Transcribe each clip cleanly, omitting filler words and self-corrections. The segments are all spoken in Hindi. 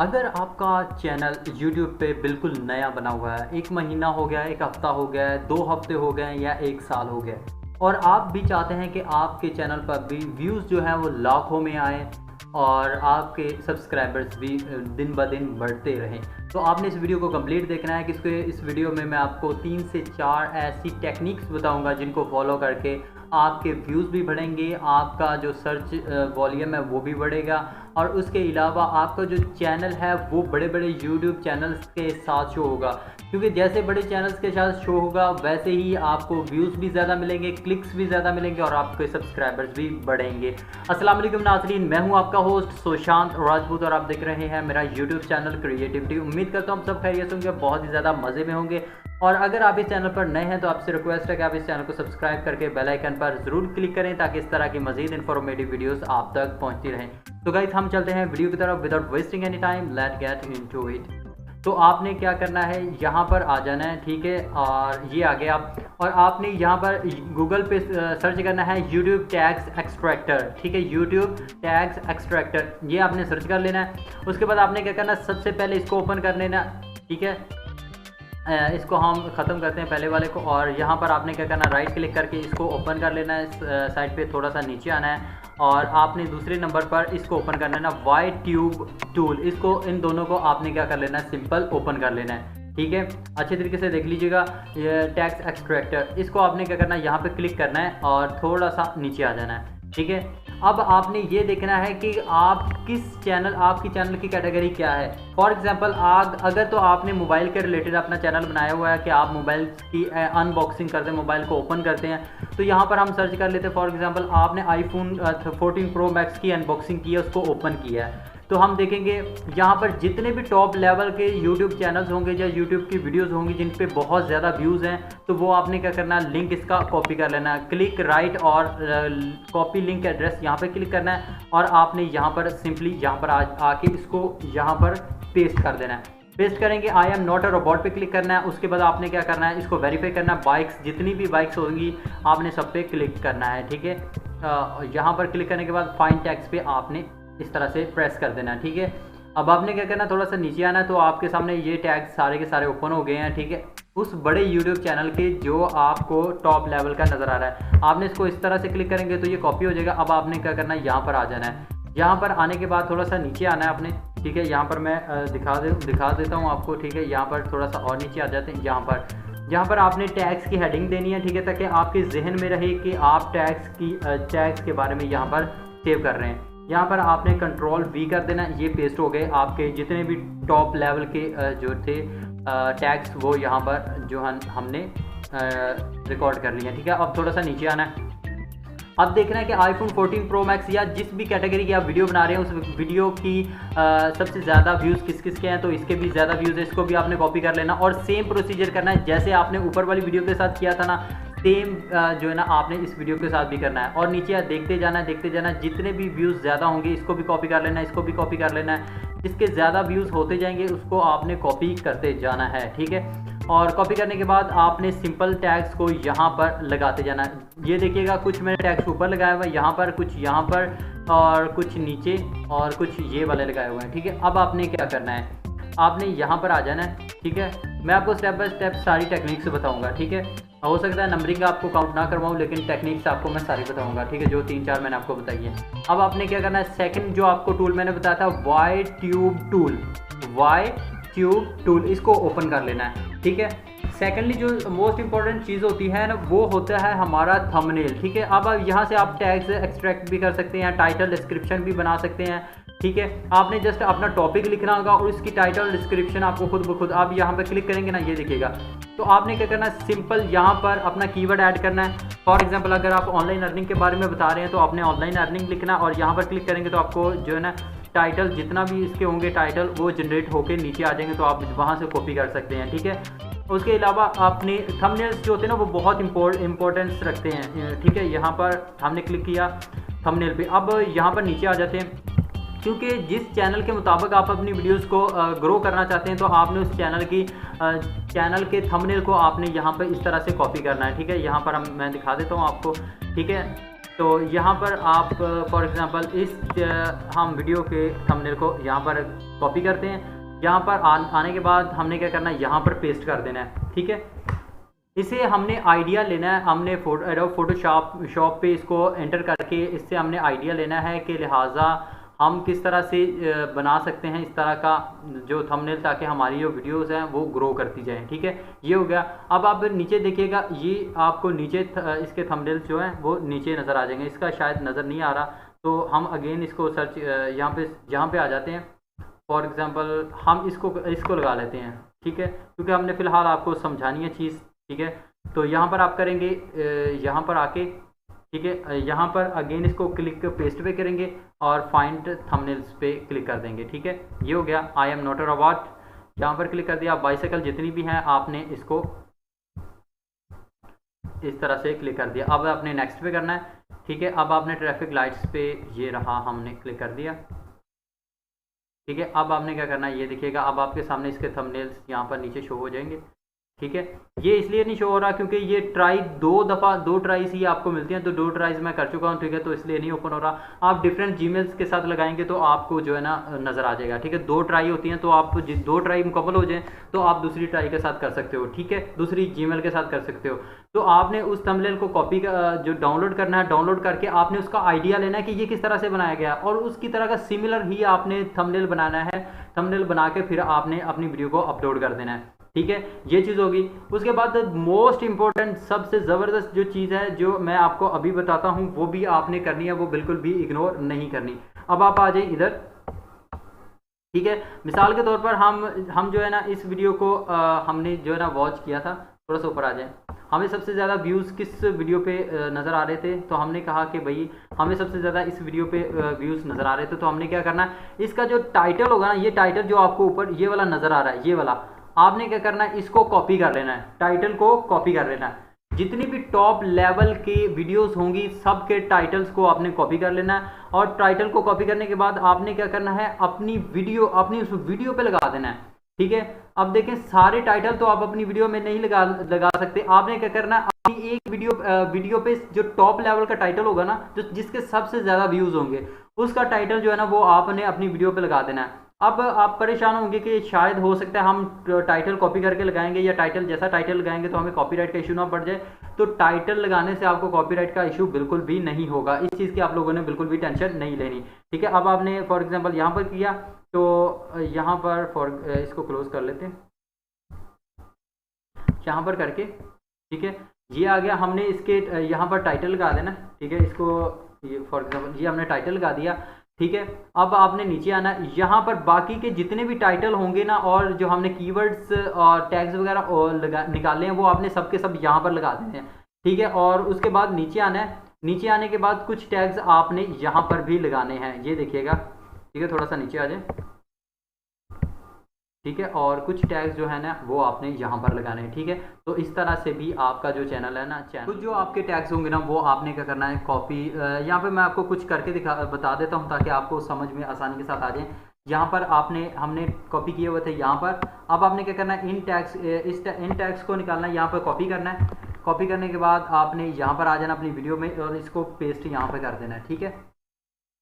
अगर आपका चैनल YouTube पे बिल्कुल नया बना हुआ है, 1 महीना हो गया, 1 हफ़्ता हो गया है, 2 हफ़्ते हो गए हैं या 1 साल हो गया है और आप भी चाहते हैं कि आपके चैनल पर भी व्यूज़ जो हैं वो लाखों में आएँ और आपके सब्सक्राइबर्स भी दिन ब दिन बढ़ते रहें, तो आपने इस वीडियो को कंप्लीट देखना है। कि इस वीडियो में मैं आपको 3 से 4 ऐसी टेक्निक्स बताऊंगा जिनको फॉलो करके आपके व्यूज़ भी बढ़ेंगे, आपका जो सर्च वॉल्यूम है वो भी बढ़ेगा और उसके अलावा आपका जो चैनल है वो बड़े बड़े यूट्यूब चैनल्स के साथ शो होगा, क्योंकि जैसे बड़े चैनल्स के साथ शो होगा वैसे ही आपको व्यूज़ भी ज़्यादा मिलेंगे, क्लिक्स भी ज़्यादा मिलेंगे और आपके सब्सक्राइबर्स भी बढ़ेंगे। अस्सलाम वालेकुम नाज़रीन, मैं हूं आपका होस्ट सुशांत राजपूत और आप देख रहे हैं मेरा यूट्यूब चैनल क्रिएटिविटी। उम्मीद करता हूं आप सब खैरियत होंगे, बहुत ही ज़्यादा मज़े में होंगे। और अगर आप इस चैनल पर नए हैं तो आपसे रिक्वेस्ट है कि आप इस चैनल को सब्सक्राइब करके बेल आइकन पर ज़रूर क्लिक करें ताकि इस तरह की मज़ीद इन्फॉर्मेटिव वीडियोस आप तक पहुंचती रहें। तो गाइस हम चलते हैं वीडियो की तरफ without wasting any time, let's get into it. तो आपने क्या करना है, यहाँ पर आ जाना है, ठीक है, और ये आ गया आप और आपने यहाँ पर गूगल पे सर्च करना है यूट्यूब टैग्स एक्सट्रैक्टर, ठीक है, यूट्यूब टैग्स एक्सट्रैक्टर, ये आपने सर्च कर लेना है। उसके बाद आपने क्या करना है, सबसे पहले इसको ओपन कर लेना, ठीक है, इसको हम ख़त्म करते हैं पहले वाले को और यहाँ पर आपने क्या करना है, राइट क्लिक करके इसको ओपन कर लेना है, साइड पे थोड़ा सा नीचे आना है और आपने दूसरे नंबर पर इसको ओपन करना है ना, वाई ट्यूब टूल, इसको इन दोनों को आपने क्या कर लेना है, सिंपल ओपन कर लेना है, ठीक है। अच्छे तरीके से देख लीजिएगा, ये टैक्स एक्सट्रैक्टर, इसको आपने क्या करना है, यहाँ पे क्लिक करना है और थोड़ा सा नीचे आ जाना है, ठीक है। अब आपने ये देखना है कि आप किस चैनल, आपकी चैनल की कैटेगरी क्या है। फॉर एग्जांपल अगर तो आपने मोबाइल के रिलेटेड अपना चैनल बनाया हुआ है कि आप मोबाइल की अनबॉक्सिंग करते हैं, मोबाइल को ओपन करते हैं, तो यहाँ पर हम सर्च कर लेते हैं। फॉर एग्जांपल आपने आईफोन 14 प्रो मैक्स की अनबॉक्सिंग की है, उसको ओपन किया है, तो हम देखेंगे यहाँ पर जितने भी टॉप लेवल के यूट्यूब चैनल्स होंगे या यूट्यूब की वीडियोस होंगी जिन पे बहुत ज़्यादा व्यूज़ हैं, तो वो आपने क्या करना है, लिंक इसका कॉपी कर लेना है, क्लिक राइट और कॉपी लिंक एड्रेस यहाँ पे क्लिक करना है और आपने यहाँ पर सिंपली यहाँ पर आके इसको यहाँ पर पेस्ट कर देना है। पेस्ट करेंगे, I am not a robot पे क्लिक करना है। उसके बाद आपने क्या करना है, इसको वेरीफाई करना है, बाइक्स जितनी भी बाइक्स होंगी आपने सब पे क्लिक करना है, ठीक है। यहाँ पर क्लिक करने के बाद फाइंड टैग्स पे आपने इस तरह से प्रेस कर देना है, ठीक है। अब आपने क्या करना है, थोड़ा सा नीचे आना है, तो आपके सामने ये टैग्स सारे के सारे ओपन हो गए हैं, ठीक है, उस बड़े यूट्यूब चैनल के जो आपको टॉप लेवल का नज़र आ रहा है। आपने इसको इस तरह से क्लिक करेंगे तो ये कॉपी हो जाएगा। अब आपने क्या करना है, यहाँ पर आ जाना है। यहाँ पर आने के बाद थोड़ा सा नीचे आना है आपने, ठीक है, यहाँ पर मैं दिखा देता हूँ आपको, ठीक है। यहाँ पर थोड़ा सा और नीचे आ जाते हैं, यहाँ पर आपने टैग्स की हेडिंग देनी है, ठीक है, ताकि आपके जहन में रहे कि आप टैग्स के बारे में यहाँ पर सेव कर रहे हैं। यहाँ पर आपने कंट्रोल वी कर देना, ये पेस्ट हो गए आपके जितने भी टॉप लेवल के जो थे टैग्स, वो यहाँ पर जो हमने रिकॉर्ड कर लिया, ठीक है। अब थोड़ा सा नीचे आना है, अब देखना है कि आईफोन 14 प्रो मैक्स या जिस भी कैटेगरी की आप वीडियो बना रहे हैं उस वीडियो की सबसे ज़्यादा व्यूज़ किस के हैं, तो इसके भी ज़्यादा व्यूज़ है, इसको भी आपने कॉपी कर लेना और सेम प्रोसीजर करना है जैसे आपने ऊपर वाली वीडियो के साथ किया था ना, सेम जो है ना आपने इस वीडियो के साथ भी करना है। और नीचे देखते जाना, जितने भी व्यूज़ ज़्यादा होंगे इसको भी कॉपी कर लेना है, इसको भी कॉपी कर लेना है, जिसके ज़्यादा व्यूज़ होते जाएंगे उसको आपने कॉपी करते जाना है, ठीक है। और कॉपी करने के बाद आपने सिंपल टैग्स को यहाँ पर लगाते जाना है। ये देखिएगा, कुछ मैंने टैग्स ऊपर लगाया हुआ है, यहाँ पर कुछ, यहाँ पर और कुछ नीचे और कुछ ये वाले लगाए हुए हैं, ठीक है। अब आपने क्या करना है, आपने यहाँ पर आ जाना है, ठीक है। मैं आपको स्टेप बाय स्टेप सारी टेक्निक्स बताऊँगा, ठीक है। हो सकता है नंबरिंग आपको काउंट ना करवाऊँ, लेकिन टेक्निक्स आपको मैं सारी बताऊँगा, ठीक है, जो 3-4 मैंने आपको बताई है। अब आपने क्या करना है, सेकंड जो आपको टूल मैंने बताया था, वाई ट्यूब टूल, इसको ओपन कर लेना है, ठीक है। सेकेंडली जो मोस्ट इंपॉर्टेंट चीज़ होती है ना, वो होता है हमारा थंबनेल, ठीक है। अब यहाँ से आप टैग्स एक्सट्रैक्ट भी कर सकते हैं, टाइटल डिस्क्रिप्शन भी बना सकते हैं, ठीक है। आपने जस्ट अपना टॉपिक लिखना होगा और इसकी टाइटल डिस्क्रिप्शन आपको खुद ब खुद, आप यहाँ पर क्लिक करेंगे ना, ये देखिएगा, तो आपने क्या करना है, सिंपल यहाँ पर अपना कीवर्ड ऐड करना है। फॉर एग्जांपल अगर आप ऑनलाइन अर्निंग के बारे में बता रहे हैं तो आपने ऑनलाइन अर्निंग लिखना और यहाँ पर क्लिक करेंगे तो आपको जो है ना टाइटल जितना भी इसके होंगे टाइटल वो जनरेट होकर नीचे आ जाएंगे, तो आप वहाँ से कॉपी कर सकते हैं, ठीक है। उसके अलावा आपने थंबनेल्स जो होते हैं ना वो बहुत इंपॉर्टेंस रखते हैं, ठीक है। यहाँ पर हमने क्लिक किया थंबनेल पे, अब यहाँ पर नीचे आ जाते हैं, क्योंकि जिस चैनल के मुताबिक आप अपनी वीडियोस को ग्रो करना चाहते हैं तो आपने उस चैनल के थंबनेल को आपने यहाँ पर इस तरह से कॉपी करना है, ठीक है। यहाँ पर मैं दिखा देता हूँ आपको, ठीक है। तो यहाँ पर आप फॉर एग्ज़ाम्पल इस हम वीडियो के थंबनेल को यहाँ पर कॉपी करते हैं। यहाँ पर आने के बाद हमने क्या करना है, यहाँ पर पेस्ट कर देना है। ठीक है, इसे हमने आइडिया लेना है, हमने एडोब फोटोशॉप पे इसको एंटर करके इससे हमने आइडिया लेना है कि लिहाजा हम किस तरह से बना सकते हैं इस तरह का जो थंबनेल, ताकि हमारी जो वीडियोस हैं वो ग्रो करती जाएं। ठीक है, ये हो गया। अब आप नीचे देखिएगा, ये आपको नीचे इसके थंबनेल्स जो हैं वो नीचे नज़र आ जाएंगे। इसका शायद नज़र नहीं आ रहा, तो हम अगेन इसको सर्च यहाँ पे आ जाते हैं। फॉर एग्ज़ाम्पल हम इसको लगा लेते हैं। ठीक है, क्योंकि हमने फ़िलहाल आपको समझानी है चीज़। ठीक है, तो यहाँ पर आप करेंगे, यहाँ पर आके, ठीक है, यहाँ पर अगेन इसको क्लिक पेस्ट पे करेंगे और फाइंड थंबनेल्स पे क्लिक कर देंगे। ठीक है, ये हो गया। I am not a robot, यहाँ पर क्लिक कर दिया। बाइसाइकिल जितनी भी हैं आपने इसको इस तरह से क्लिक कर दिया। अब आपने नेक्स्ट पे करना है। ठीक है, अब आपने ट्रैफिक लाइट्स पे, ये रहा, हमने क्लिक कर दिया। ठीक है, अब आपने क्या करना है, ये देखिएगा, अब आपके सामने इसके थंबनेल्स यहाँ पर नीचे शो हो जाएंगे। ठीक है, ये इसलिए नहीं शो हो रहा क्योंकि ये ट्राई दो ट्राइज ही आपको मिलती हैं, तो 2 ट्राइज मैं कर चुका हूँ। ठीक है, तो इसलिए नहीं ओपन हो रहा। आप डिफरेंट जीमेल्स के साथ लगाएंगे तो आपको जो है ना नज़र आ जाएगा। ठीक है, 2 ट्राई होती हैं, तो आप 2 ट्राई मुकम्मल हो जाएं तो आप दूसरी ट्राई के साथ कर सकते हो। ठीक है, दूसरी जीमेल के साथ कर सकते हो। तो आपने उस थंबनेल को कॉपी जो डाउनलोड करना है, डाउनलोड करके आपने उसका आइडिया लेना है कि ये किस तरह से बनाया गया, और उसकी तरह का सिमिलर ही आपने थंबनेल बनाना है। थंबनेल बना के फिर आपने अपनी वीडियो को अपलोड कर देना है। ठीक है, ये चीज़ होगी। उसके बाद मोस्ट इंपॉर्टेंट, सबसे ज़बरदस्त जो चीज़ है जो मैं आपको अभी बताता हूँ, वो भी आपने करनी है, वो बिल्कुल भी इग्नोर नहीं करनी। अब आप आ जाए इधर। ठीक है, मिसाल के तौर पर हम जो है ना इस वीडियो को हमने जो है ना वॉच किया था। थोड़ा सा ऊपर आ जाए। हमें सबसे ज़्यादा व्यूज़ किस वीडियो पे नज़र आ रहे थे, तो हमने कहा कि भाई हमें सबसे ज़्यादा इस वीडियो पे व्यूज़ नज़र आ रहे थे। तो हमने क्या करना है, इसका जो टाइटल होगा ना, ये टाइटल जो आपको ऊपर ये वाला नज़र आ रहा है, ये वाला आपने क्या करना है, इसको कॉपी कर लेना है। टाइटल को कॉपी कर लेना है। जितनी भी टॉप लेवल की वीडियोस होंगी सब के टाइटल्स को आपने कॉपी कर लेना है, और टाइटल को कॉपी करने के बाद आपने क्या करना है, अपनी उस वीडियो पे लगा देना है। ठीक है, अब देखें, सारे टाइटल तो आप अपनी वीडियो में नहीं लगा सकते। आपने क्या करना है, अपनी एक वीडियो पे जो टॉप लेवल का टाइटल होगा ना, जो जिसके सबसे ज़्यादा व्यूज़ होंगे, उसका टाइटल जो है ना वो आपने अपनी वीडियो पे लगा देना है। अब आप परेशान होंगे कि शायद हो सकता है हम टाइटल कॉपी करके लगाएंगे, या टाइटल जैसा टाइटल लगाएंगे तो हमें कॉपीराइट का इशू ना बढ़ जाए। तो टाइटल लगाने से आपको कॉपीराइट का इशू बिल्कुल भी नहीं होगा। इस चीज़ की आप लोगों ने बिल्कुल भी टेंशन नहीं लेनी। ठीक है, अब आपने फॉर एग्जांपल यहाँ पर किया, तो यहाँ पर इसको क्लोज कर लेते हैं, यहाँ पर करके। ठीक है, ये आ गया। हमने इसके यहाँ पर टाइटल लगा देना। ठीक है, इसको ये फॉर एग्जांपल ये हमने टाइटल लगा दिया। ठीक है, अब आपने नीचे आना, यहाँ पर बाकी के जितने भी टाइटल होंगे ना, और जो हमने कीवर्ड्स और टैग्स वगैरह निकाले हैं, वो आपने सब के सब यहाँ पर लगा देने हैं। ठीक है, और उसके बाद नीचे आना है। नीचे आने के बाद कुछ टैग्स आपने यहाँ पर भी लगाने हैं, ये देखिएगा। ठीक है, थोड़ा सा नीचे आ जाए। ठीक है, और कुछ टैग्स जो है ना वो आपने यहाँ पर लगाने हैं। ठीक है, तो इस तरह से भी आपका जो चैनल है ना, कुछ जो आपके टैग्स होंगे ना वो आपने क्या करना है, कॉपी। यहाँ पे मैं आपको कुछ करके बता देता हूँ ताकि आपको समझ में आसानी के साथ आ जाए। यहाँ पर हमने कॉपी किए हुए थे यहाँ पर। अब आपने क्या करना है, इन टैग्स को निकालना है, यहाँ पर कॉपी करना है। कॉपी करने के बाद आपने यहाँ पर आ जाना अपनी वीडियो में, और इसको पेस्ट यहाँ पर कर देना है। ठीक है,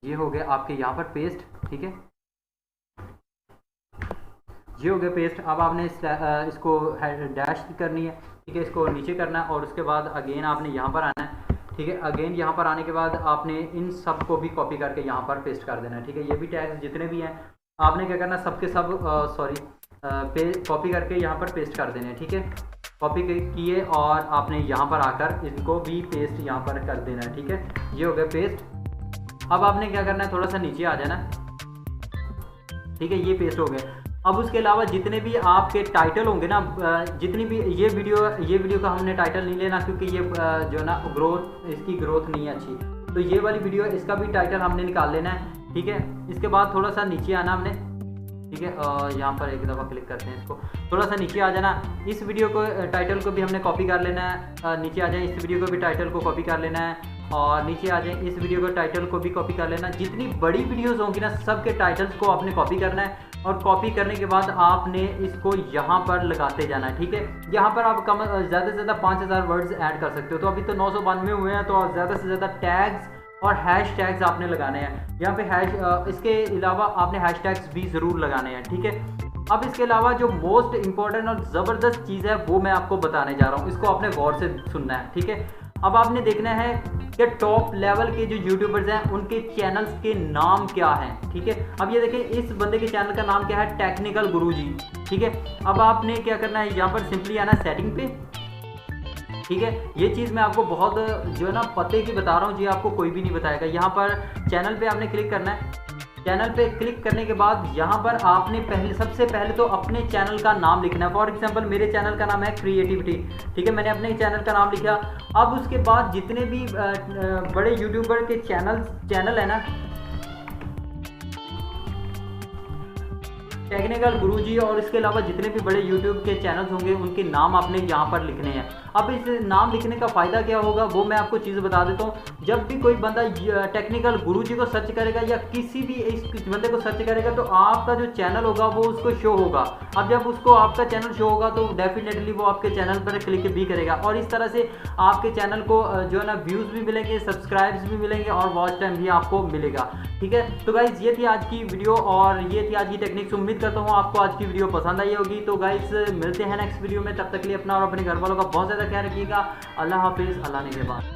ये हो गया आपके यहाँ पर पेस्ट। ठीक है, ये हो गया पेस्ट। अब आपने इसको डैश करनी है। ठीक है, इसको नीचे करना है, और उसके बाद अगेन आपने यहाँ पर आना है। ठीक है, अगेन यहाँ पर आने के बाद आपने इन सब को भी कॉपी करके यहाँ पर पेस्ट कर देना है। ठीक है, ये भी टैग्स जितने भी हैं आपने क्या करना है, सबके सब कॉपी करके यहाँ पर पेस्ट कर देने हैं। ठीक है, कॉपी किए और आपने यहाँ पर आकर इनको भी पेस्ट यहाँ पर कर देना है। ठीक है, ये हो गया पेस्ट। अब आपने क्या करना है, थोड़ा सा नीचे आ जाना। ठीक है, ये पेस्ट हो गया। अब उसके अलावा जितने भी आपके टाइटल होंगे ना, जितनी भी ये वीडियो का हमने टाइटल नहीं लेना, क्योंकि ये जो ना इसकी ग्रोथ नहीं है अच्छी। तो ये वाली वीडियो, इसका भी टाइटल हमने निकाल लेना है। ठीक है, इसके बाद थोड़ा सा नीचे आना हमने। ठीक है, यहाँ पर एक दफ़ा क्लिक करते हैं, इसको थोड़ा सा नीचे आ जाना। इस वीडियो को टाइटल को भी हमने कॉपी कर लेना है। नीचे आ जाए, इस वीडियो को भी टाइटल को कॉपी कर लेना है, और नीचे आ जाए, इस वीडियो को टाइटल को भी कॉपी कर लेना। जितनी बड़ी वीडियोस होंगी ना, सब के टाइटल्स को आपने कॉपी करना है, और कॉपी करने के बाद आपने इसको यहाँ पर लगाते जाना है। ठीक है, यहाँ पर आप कम ज़्यादा से ज़्यादा 5000 वर्ड्स ऐड कर सकते हो। तो अभी तो 992 हुए हैं, तो ज़्यादा से ज़्यादा टैग्स और हैश टैग्स आपने लगाने हैं यहाँ पे। इसके अलावा आपने हैश टैग्स भी ज़रूर लगाने हैं। ठीक है, अब इसके अलावा जो मोस्ट इंपॉर्टेंट और ज़बरदस्त चीज़ है वो मैं आपको बताने जा रहा हूँ, इसको आपने गौर से सुनना है। ठीक है, अब आपने देखना है कि टॉप लेवल के जो यूट्यूबर्स हैं उनके चैनल्स के नाम क्या हैं। ठीक है, अब ये देखें इस बंदे के चैनल का नाम क्या है, टेक्निकल गुरुजी। ठीक है, अब आपने क्या करना है, यहाँ पर सिंपली आना सेटिंग पे। ठीक है, ये चीज़ मैं आपको बहुत जो है ना पते की बता रहा हूँ, जी आपको कोई भी नहीं बताएगा। यहाँ पर चैनल पे आपने क्लिक करना है। चैनल पे क्लिक करने के बाद यहाँ पर आपने सबसे पहले तो अपने चैनल का नाम लिखना है। फॉर एग्जांपल मेरे चैनल का नाम है क्रिएटिविटी। ठीक है, मैंने अपने चैनल का नाम लिखा। अब उसके बाद जितने भी बड़े यूट्यूबर के चैनल है ना, टेक्निकल गुरुजी और इसके अलावा जितने भी बड़े यूट्यूब के चैनल्स होंगे उनके नाम आपने यहाँ पर लिखने हैं। अब इस नाम लिखने का फ़ायदा क्या होगा वो मैं आपको चीज़ बता देता हूँ। जब भी कोई बंदा टेक्निकल गुरुजी को सर्च करेगा या किसी भी इस बंदे को सर्च करेगा तो आपका जो चैनल होगा वो उसको शो होगा। अब जब उसको आपका चैनल शो होगा तो डेफिनेटली वो आपके चैनल पर क्लिक भी करेगा और इस तरह से आपके चैनल को जो है ना व्यूज़ भी मिलेंगे, सब्सक्राइब्स भी मिलेंगे और वॉच टाइम भी आपको मिलेगा। ठीक है, तो गाइज़ ये थी आज की वीडियो और ये थी आज की टेक्निक्स। उम्मीद करता हूँ आपको आज की वीडियो पसंद आई होगी। तो गाइज़ मिलते हैं नेक्स्ट वीडियो में, तब तक के लिए अपना और अपने घर वालों का बहुत ज़्यादा ख्याल रखिएगा। अल्लाह हाफिज़, अल्लाह निगहबान।